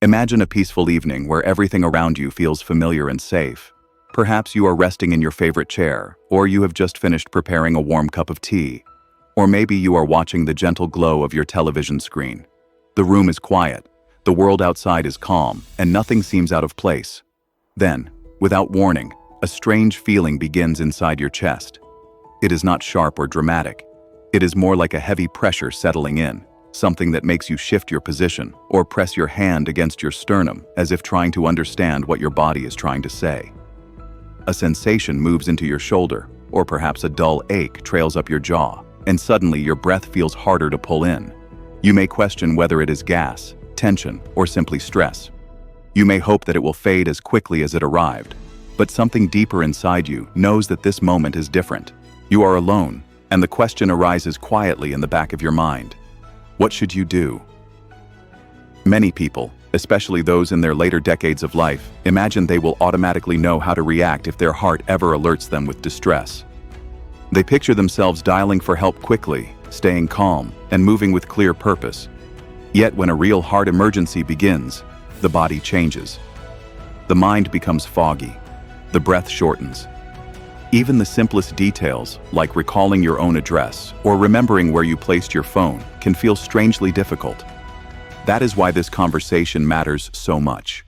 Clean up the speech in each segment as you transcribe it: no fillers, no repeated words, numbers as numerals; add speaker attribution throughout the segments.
Speaker 1: Imagine a peaceful evening where everything around you feels familiar and safe. Perhaps you are resting in your favorite chair, or you have just finished preparing a warm cup of tea. Or maybe you are watching the gentle glow of your television screen. The room is quiet, the world outside is calm, and nothing seems out of place. Then, without warning, a strange feeling begins inside your chest. It is not sharp or dramatic. It is more like a heavy pressure settling in, something that makes you shift your position or press your hand against your sternum as if trying to understand what your body is trying to say. A sensation moves into your shoulder, or perhaps a dull ache trails up your jaw, and suddenly your breath feels harder to pull in. You may question whether it is gas, tension, or simply stress. You may hope that it will fade as quickly as it arrived, but something deeper inside you knows that this moment is different. You are alone, and the question arises quietly in the back of your mind. What should you do? Many people, especially those in their later decades of life, imagine they will automatically know how to react if their heart ever alerts them with distress. They picture themselves dialing for help quickly, staying calm, and moving with clear purpose. Yet when a real heart emergency begins, the body changes. The mind becomes foggy. The breath shortens. Even the simplest details, like recalling your own address or remembering where you placed your phone, can feel strangely difficult. That is why this conversation matters so much.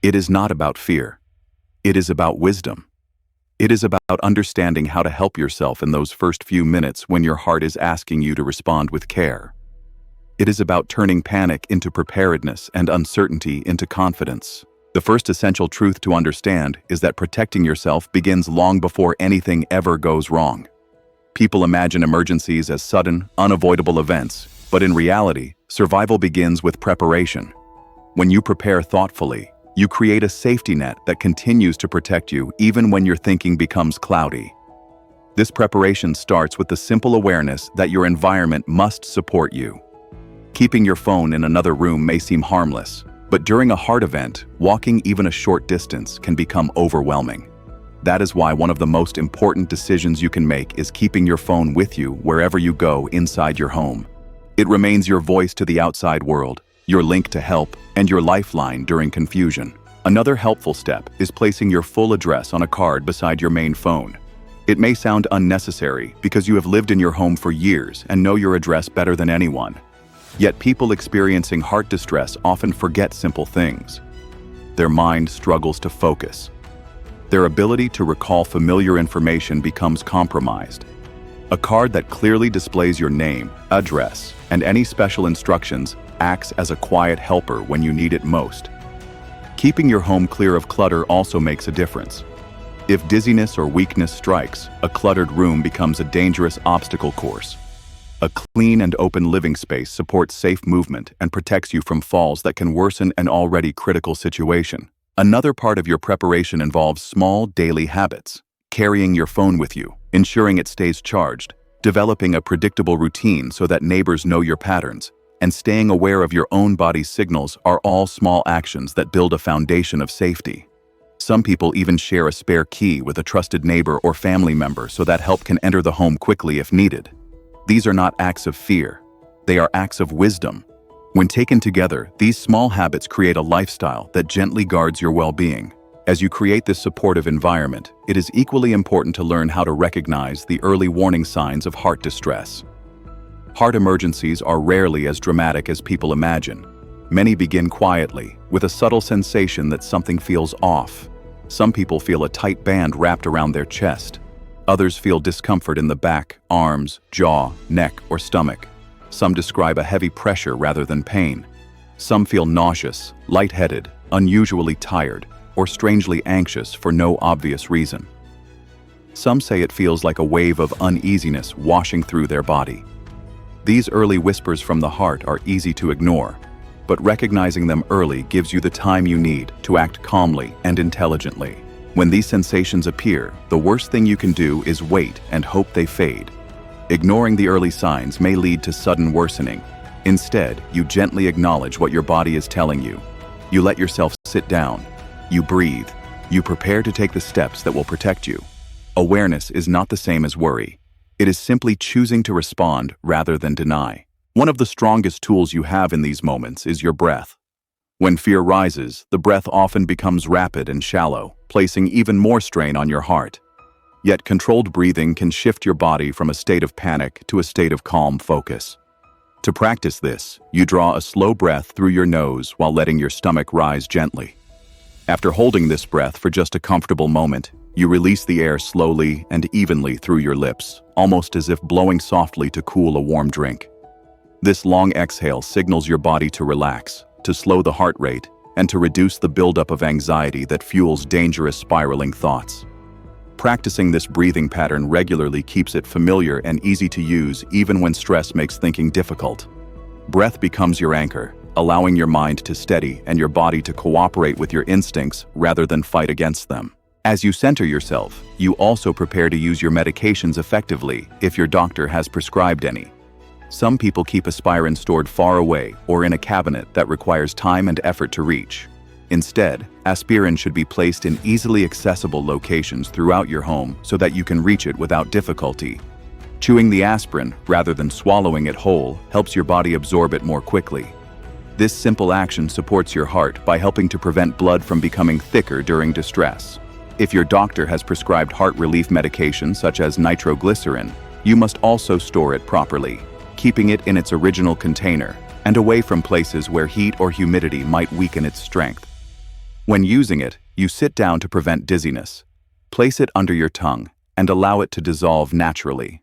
Speaker 1: It is not about fear. It is about wisdom. It is about understanding how to help yourself in those first few minutes when your heart is asking you to respond with care. It is about turning panic into preparedness and uncertainty into confidence. The first essential truth to understand is that protecting yourself begins long before anything ever goes wrong. People imagine emergencies as sudden, unavoidable events, but in reality, survival begins with preparation. When you prepare thoughtfully, you create a safety net that continues to protect you even when your thinking becomes cloudy. This preparation starts with the simple awareness that your environment must support you. Keeping your phone in another room may seem harmless, but during a heart event, walking even a short distance can become overwhelming. That is why one of the most important decisions you can make is keeping your phone with you wherever you go inside your home. It remains your voice to the outside world, your link to help, and your lifeline during confusion. Another helpful step is placing your full address on a card beside your main phone. It may sound unnecessary because you have lived in your home for years and know your address better than anyone. Yet people experiencing heart distress often forget simple things. Their mind struggles to focus. Their ability to recall familiar information becomes compromised. A card that clearly displays your name, address, and any special instructions acts as a quiet helper when you need it most. Keeping your home clear of clutter also makes a difference. If dizziness or weakness strikes, a cluttered room becomes a dangerous obstacle course. A clean and open living space supports safe movement and protects you from falls that can worsen an already critical situation. Another part of your preparation involves small daily habits. Carrying your phone with you, ensuring it stays charged, developing a predictable routine so that neighbors know your patterns, and staying aware of your own body's signals are all small actions that build a foundation of safety. Some people even share a spare key with a trusted neighbor or family member so that help can enter the home quickly if needed. These are not acts of fear. They are acts of wisdom. When taken together, these small habits create a lifestyle that gently guards your well-being. As you create this supportive environment, it is equally important to learn how to recognize the early warning signs of heart distress. Heart emergencies are rarely as dramatic as people imagine. Many begin quietly, with a subtle sensation that something feels off. Some people feel a tight band wrapped around their chest. Others feel discomfort in the back, arms, jaw, neck, or stomach. Some describe a heavy pressure rather than pain. Some feel nauseous, lightheaded, unusually tired, or strangely anxious for no obvious reason. Some say it feels like a wave of uneasiness washing through their body. These early whispers from the heart are easy to ignore, but recognizing them early gives you the time you need to act calmly and intelligently. When these sensations appear, the worst thing you can do is wait and hope they fade. Ignoring the early signs may lead to sudden worsening. Instead, you gently acknowledge what your body is telling you. You let yourself sit down. You breathe. You prepare to take the steps that will protect you. Awareness is not the same as worry. It is simply choosing to respond rather than deny. One of the strongest tools you have in these moments is your breath. When fear rises, the breath often becomes rapid and shallow, placing even more strain on your heart. Yet controlled breathing can shift your body from a state of panic to a state of calm focus. To practice this, you draw a slow breath through your nose while letting your stomach rise gently. After holding this breath for just a comfortable moment, you release the air slowly and evenly through your lips, almost as if blowing softly to cool a warm drink. This long exhale signals your body to relax, to slow the heart rate, and to reduce the buildup of anxiety that fuels dangerous spiraling thoughts. Practicing this breathing pattern regularly keeps it familiar and easy to use even when stress makes thinking difficult. Breath becomes your anchor, allowing your mind to steady and your body to cooperate with your instincts rather than fight against them. As you center yourself, you also prepare to use your medications effectively if your doctor has prescribed any. Some people keep aspirin stored far away or in a cabinet that requires time and effort to reach. Instead, aspirin should be placed in easily accessible locations throughout your home so that you can reach it without difficulty. Chewing the aspirin, rather than swallowing it whole, helps your body absorb it more quickly. This simple action supports your heart by helping to prevent blood from becoming thicker during distress. If your doctor has prescribed heart relief medication such as nitroglycerin, you must also store it properly, keeping it in its original container and away from places where heat or humidity might weaken its strength. When using it, you sit down to prevent dizziness. Place it under your tongue and allow it to dissolve naturally.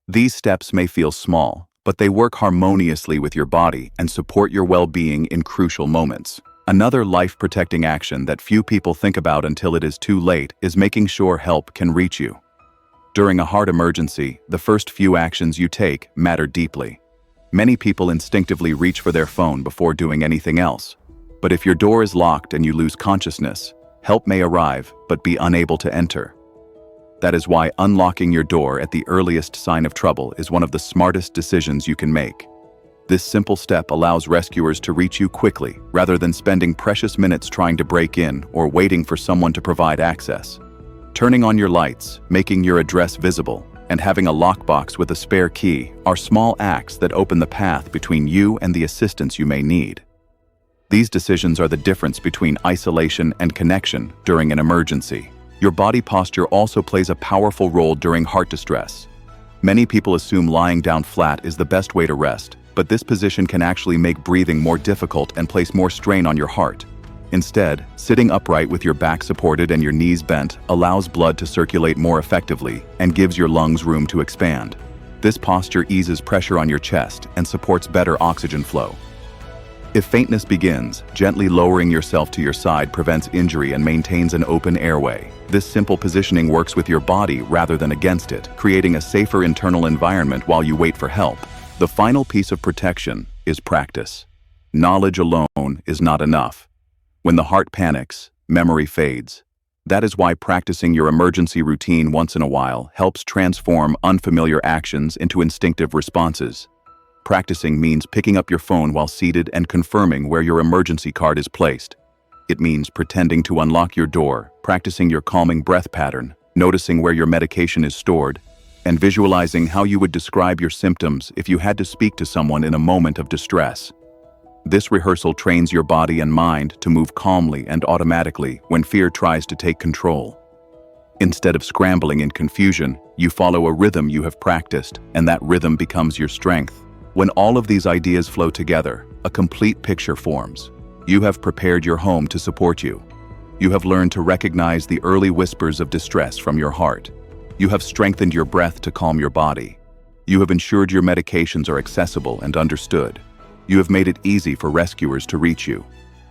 Speaker 1: These steps may feel small, but they work harmoniously with your body and support your well-being in crucial moments. Another life-protecting action that few people think about until it is too late is making sure help can reach you. During a heart emergency, the first few actions you take matter deeply. Many people instinctively reach for their phone before doing anything else. But if your door is locked and you lose consciousness, help may arrive but be unable to enter. That is why unlocking your door at the earliest sign of trouble is one of the smartest decisions you can make. This simple step allows rescuers to reach you quickly rather than spending precious minutes trying to break in or waiting for someone to provide access. Turning on your lights, making your address visible, and having a lockbox with a spare key are small acts that open the path between you and the assistance you may need. These decisions are the difference between isolation and connection during an emergency. Your body posture also plays a powerful role during heart distress. Many people assume lying down flat is the best way to rest, but this position can actually make breathing more difficult and place more strain on your heart. Instead, sitting upright with your back supported and your knees bent allows blood to circulate more effectively and gives your lungs room to expand. This posture eases pressure on your chest and supports better oxygen flow. If faintness begins, gently lowering yourself to your side prevents injury and maintains an open airway. This simple positioning works with your body rather than against it, creating a safer internal environment while you wait for help. The final piece of protection is practice. Knowledge alone is not enough. When the heart panics, memory fades. That is why practicing your emergency routine once in a while helps transform unfamiliar actions into instinctive responses. Practicing means picking up your phone while seated and confirming where your emergency card is placed. It means pretending to unlock your door, practicing your calming breath pattern, noticing where your medication is stored, and visualizing how you would describe your symptoms if you had to speak to someone in a moment of distress. This rehearsal trains your body and mind to move calmly and automatically when fear tries to take control. Instead of scrambling in confusion, you follow a rhythm you have practiced, and that rhythm becomes your strength. When all of these ideas flow together, a complete picture forms. You have prepared your home to support you. You have learned to recognize the early whispers of distress from your heart. You have strengthened your breath to calm your body. You have ensured your medications are accessible and understood. You have made it easy for rescuers to reach you.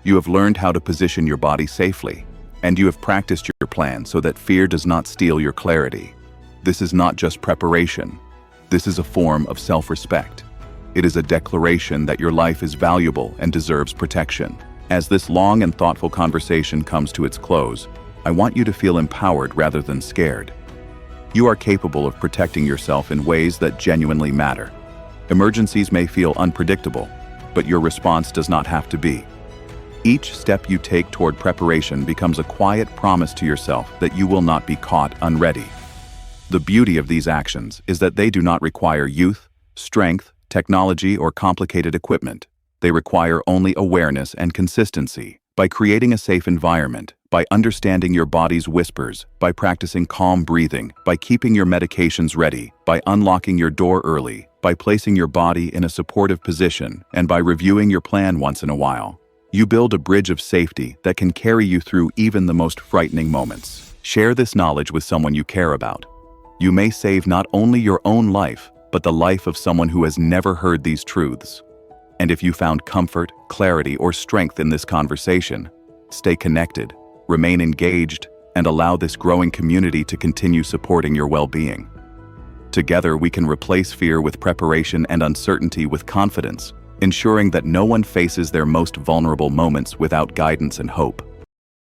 Speaker 1: You have learned how to position your body safely, and you have practiced your plan so that fear does not steal your clarity. This is not just preparation. This is a form of self-respect. It is a declaration that your life is valuable and deserves protection. As this long and thoughtful conversation comes to its close, I want you to feel empowered rather than scared. You are capable of protecting yourself in ways that genuinely matter. Emergencies may feel unpredictable, but your response does not have to be. Each step you take toward preparation becomes a quiet promise to yourself that you will not be caught unready. The beauty of these actions is that they do not require youth, strength, technology, or complicated equipment. They require only awareness and consistency. By creating a safe environment, by understanding your body's whispers, by practicing calm breathing, by keeping your medications ready, by unlocking your door early, by placing your body in a supportive position, and by reviewing your plan once in a while, you build a bridge of safety that can carry you through even the most frightening moments. Share this knowledge with someone you care about. You may save not only your own life, but the life of someone who has never heard these truths. And if you found comfort, clarity, or strength in this conversation, stay connected, remain engaged, and allow this growing community to continue supporting your well-being. Together, we can replace fear with preparation and uncertainty with confidence, ensuring that no one faces their most vulnerable moments without guidance and hope.